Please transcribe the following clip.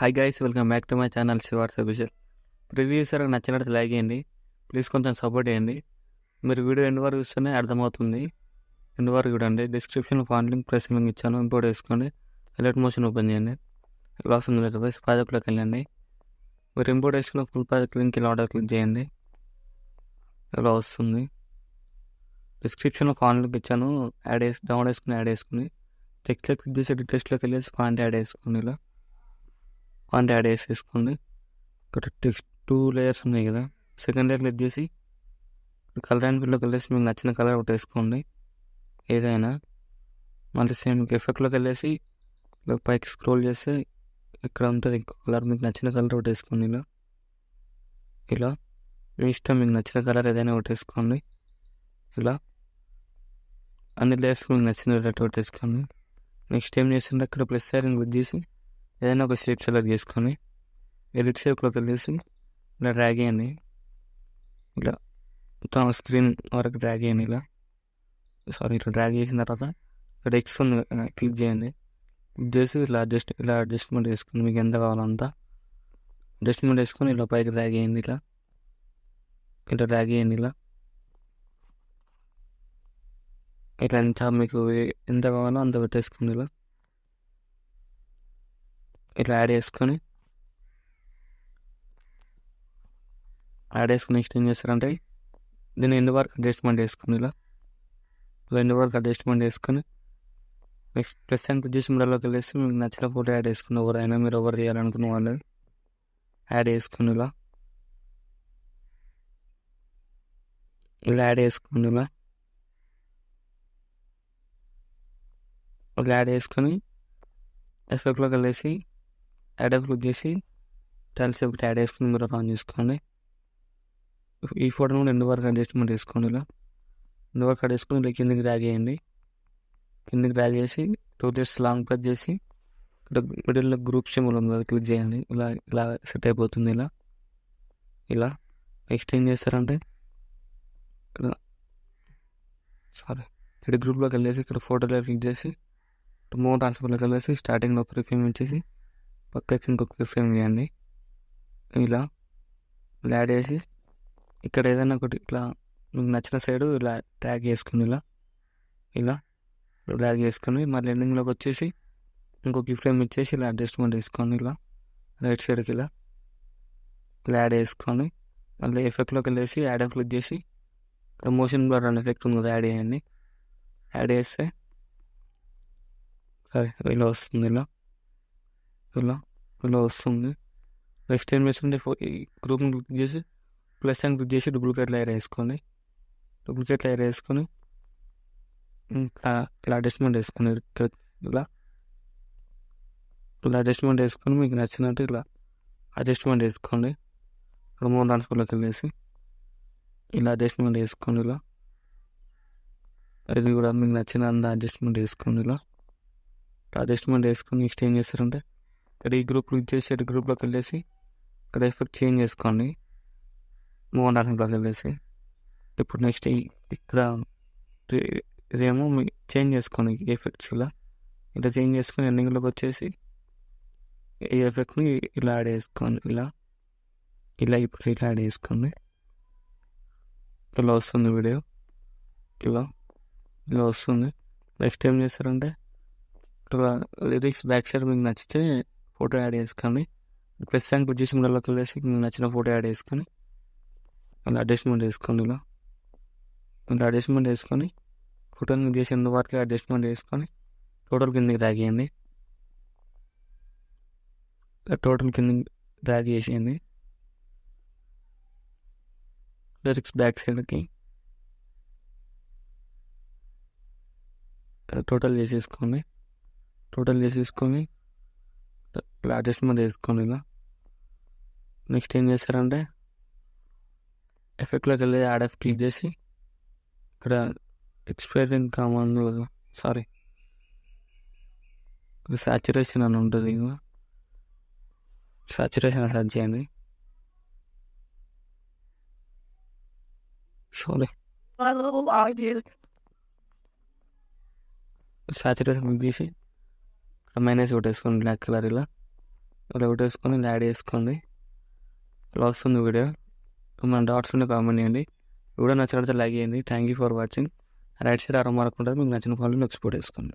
Hi guys, welcome back to my channel Shivars official. Preview sir నచ్చినట్టు like చేయండి, please కొంచెం support చేయండి. మీరు వీడియో ఎండ్ వరకు చూస్తేనే అర్థమవుతుంది. ఎండ్ వరకు చూడండి. డిస్క్రిప్షన్లో ఫాన్ లింక్, ప్రెస్ లింక్ ఇచ్చాను, ఇంపోర్ట్ వేసుకోండి. ఎలర్ట్ మోషన్ ఓపెన్ చేయండి. ఇలా వస్తుంది కదా, ప్రాజెక్ట్లోకి వెళ్ళండి. మీరు ఇంపోర్ట్ వేసుకున్న ఫుల్ ప్రాజెక్ట్ లింక్ ఇలా ఆర్డర్ క్లిక్ చేయండి. ఇలా వస్తుంది. డిస్క్రిప్షన్లో ఫాన్ లింక్ ఇచ్చాను, డౌన్లోడ్ వేసుకుని యాడ్ చేసుకుని టెక్స్ట్లో క్లిక్ చేసి టెక్స్ట్లోకి వెళ్ళేసి ఫాంట్ యాడ్ చేసుకోండి. ఇలా ఫాంట్ యాడ్ చేసేసుకోండి. ఇక్కడ టెక్స్ట్ 2 లేయర్స్ ఉన్నాయి కదా, సెకండ్ లేయర్ క్లిక్ చేసి కలర్ అండ్ ఫిల్లోకి వెళ్ళేసి మీకు నచ్చిన కలర్ ఒకటి వేసుకోండి ఏదైనా. మళ్ళీ సేమ్ ఎఫెక్ట్లోకి వెళ్ళేసి పైకి స్క్రోల్ చేస్తే ఇక్కడ ఉంటుంది ఇంకో కలర్, మీకు నచ్చిన కలర్ ఒకటి వేసుకోండి. ఇలా మీ ఇష్టం, మీకు నచ్చిన కలర్ ఏదైనా ఒకటి వేసుకోండి. ఇలా అన్ని లేయర్స్ మీకు నచ్చిన ఒకటి వేసుకోండి. నెక్స్ట్ ఏం చేస్తుంటే అక్కడ ప్లస్ సైన్ క్లిక్ చేసి ఏదైనా ఒక షేప్ సెలెక్ట్ చేసుకొని ఎడిట్ షేప్లోకి వెళ్ళేసి ఇలా డ్రాగ్ చేయండి. ఇలా మొత్తం స్క్రీన్ వరకు డ్రాగ్ చేయండి. ఇలా డ్రాగ్ చేసిన తర్వాత ఇక్కడ ఎక్స్ ఉంది, క్లిక్ చేయండి. క్లిక్ చేసి ఇలా అడ్జస్ట్మెంట్ వేసుకుని మీకు ఎంత కావాలో అంత అడ్జస్ట్మెంట్ వేసుకొని ఇలా పైకి డ్రాగ్ చేయండి. ఇలా డ్రాగ్ చేయండి. ఇలా ఎంత మీకు ఎంత కావాలో అంత పెట్టేసుకోండి. ఇలా యాడ్ చేసుకొని నెక్స్ట్ ఏం చేస్తారంటే దీన్ని ఎండ్ వరకు అడ్జస్ట్మెంట్ వేసుకుని ఇలా ఎండ్ వరకు అడ్జస్ట్మెంట్ వేసుకొని నెక్స్ట్ ప్లస్ అండ్ క్లిక్ చేసి మిడల్లోకి వెళ్ళేసి మీకు నచ్చిన ఫోటో యాడ్ చేసుకుని ఎవరైనా మీరు ఎవరు చేయాలనుకున్న వాళ్ళు యాడ్ చేసుకుని ఇలా యాడ్ చేసుకుని ఇలా యాడ్ చేసుకొని ఎఫెక్ట్లోకి వెళ్ళేసి యాడ్ క్లిక్ చేసి టైల్స్ ఒకటి యాడ్ చేసుకుని మీరు ఆన్ చేసుకోండి. ఈ ఫోటోని కూడా ఎండ్ వరకు అడ్జస్ట్మెంట్ వేసుకోండి. ఎండ్ వరకు అడ్ చేసుకుని ఇలా కిందికి డ్రాగ్ చేయండి. కిందికి డ్రాగ్ చేసి 2 థియర్స్ లాంగ్ ప్రెస్ చేసి ఇక్కడ మిడిల్లో గ్రూప్ సింబల్ ఉంది, అది క్లిక్ చేయండి. ఇలా సెట్ అయిపోతుంది. ఇలా నెక్స్ట్ ఏం చేస్తారంటే ఇక్కడ గ్రూప్లోకి వెళ్ళేసి ఇక్కడ ఫోటోలో క్లిక్ చేసి మూవ్ ట్రాన్స్ఫర్లోకి వెళ్ళేసి స్టార్టింగ్లో ఒక ఫ్రేమ్ ఇచ్చేసి పక్కకి ఇంకొక ఫ్రేమ్ చేయండి. ఇలా యాడ్ చేసి ఇక్కడ ఏదైనా ఒకటి ఇట్లా మీకు నచ్చిన సైడు ఇలా డ్రాగ్ చేసుకుని ఇలా డ్రాగ్ చేసుకొని మళ్ళీ ఎండింగ్లోకి వచ్చేసి ఇంకొక ఫ్రేమ్ ఇచ్చేసి ఇలా అడ్జస్ట్మెంట్ వేసుకోండి. ఇలా రైట్ సైడ్కి ఇలా యాడ్ చేసుకొని మళ్ళీ ఎఫెక్ట్లోకి వెళ్ళేసి యాడ్ క్లిక్ చేసి ఇక్కడ మోషన్ బ్లర్ అనే ఎఫెక్ట్ ఉంది కదా, యాడ్ చేయండి. యాడ్ చేస్తే ఇలా వస్తుంది. ఇలా వస్తుంది. నెక్స్ట్ ఏం చేస్తుంటే ఈ గ్రూప్ని క్లిక్ చేసి ప్లస్ అని క్లిక్ చేసి డూప్లికేట్ లేయర్ వేసుకొని ఇలా అడ్జస్ట్మెంట్ వేసుకొని ఇలా అడ్జస్ట్మెంట్ వేసుకొని మీకు నచ్చినట్టు ఇలా అడ్జస్ట్మెంట్ వేసుకోండి. ఇక్కడ మూవ్ ట్రాన్స్ఫర్లోకి వెళ్ళేసి ఇలా అడ్జస్ట్మెంట్ వేసుకోండి. ఇది కూడా మీకు నచ్చిన అంత అడ్జస్ట్మెంట్ వేసుకోండి. ఇలా అడ్జస్ట్మెంట్ వేసుకొని నెక్స్ట్ ఏం చేస్తారంటే ఇక్కడ ఈ గ్రూప్ క్లిక్ చేసి ఇటు గ్రూప్లోకి వెళ్ళేసి ఇక్కడ ఎఫెక్ట్ చేంజ్ చేసుకోండి. మూవ్ ట్రాన్స్ఫర్లోకి వెళ్ళేసి ఇప్పుడు నెక్స్ట్ ఇక్కడ ఇదేమో మీకు చేంజ్ చేసుకోండి ఎఫెక్ట్స్. ఇలా చేంజ్ చేసుకొని ఎండింగ్లోకి వచ్చేసి ఈ ఎఫెక్ట్ని ఇలా యాడ్ చేసుకోండి. ఇప్పుడు ఇలా యాడ్ చేసుకోండి. ఇలా వస్తుంది వీడియో. ఇలా వస్తుంది. నెక్స్ట్ ఏం చేస్తారంటే ఇక్కడ లిరిక్స్ బ్యాక్ సైడ్ మీకు నచ్చితే ఫోటో యాడ్ చేసుకోండి. ప్లస్ అండ్ క్లిక్ చేసి మిడల్లోకి వెళ్ళేసి మీకు నచ్చిన ఫోటో యాడ్ చేసుకొని అలా అడ్జస్ట్మెంట్ వేసుకోండి. ఇలా అడ్జస్ట్మెంట్ వేసుకొని ఫోటోని చేసిన వరకు అడ్జస్ట్మెంట్ వేసుకొని టోటల్ కిందకి డ్రాగ్ చేయండి. టోటల్ కిందకి డ్రాగ్ చేసేయండి. లిరిక్స్ బ్యాక్ సైడ్కి టోటల్ చేసేసుకొని ఇలా అడ్జస్ట్మెంట్ వేసుకోండి. ఇలా నెక్స్ట్ ఏం చేస్తారంటే ఎఫెక్ట్లోకి వెళ్ళి యాడ్ క్లిక్ చేసి ఇక్కడ ఎక్స్పీరియన్ కామన్ సాచురేషన్ అని ఉంటుంది. సాచురేషన్ సెర్చ్ చేయండి. సాచురేషన్ క్లిక్ చేసి మైనస్ ఒకటి వేసుకోండి బ్లాక్ కలర్. ఇలా ఇలా ఒకటి వేసుకొని యాడ్ చేసుకోండి. ఇలా వస్తుంది వీడియో. మన డాట్స్ ఉంటే కామెంట్ చేయండి. వీడియో నచ్చినట్లయితే లైక్ చేయండి. Thank you for watching. Right side ఆరో మార్క్ ఉంటుంది, మీకు నచ్చిన ఫోన్లో ఎక్స్పోర్ట్ చేసుకోండి.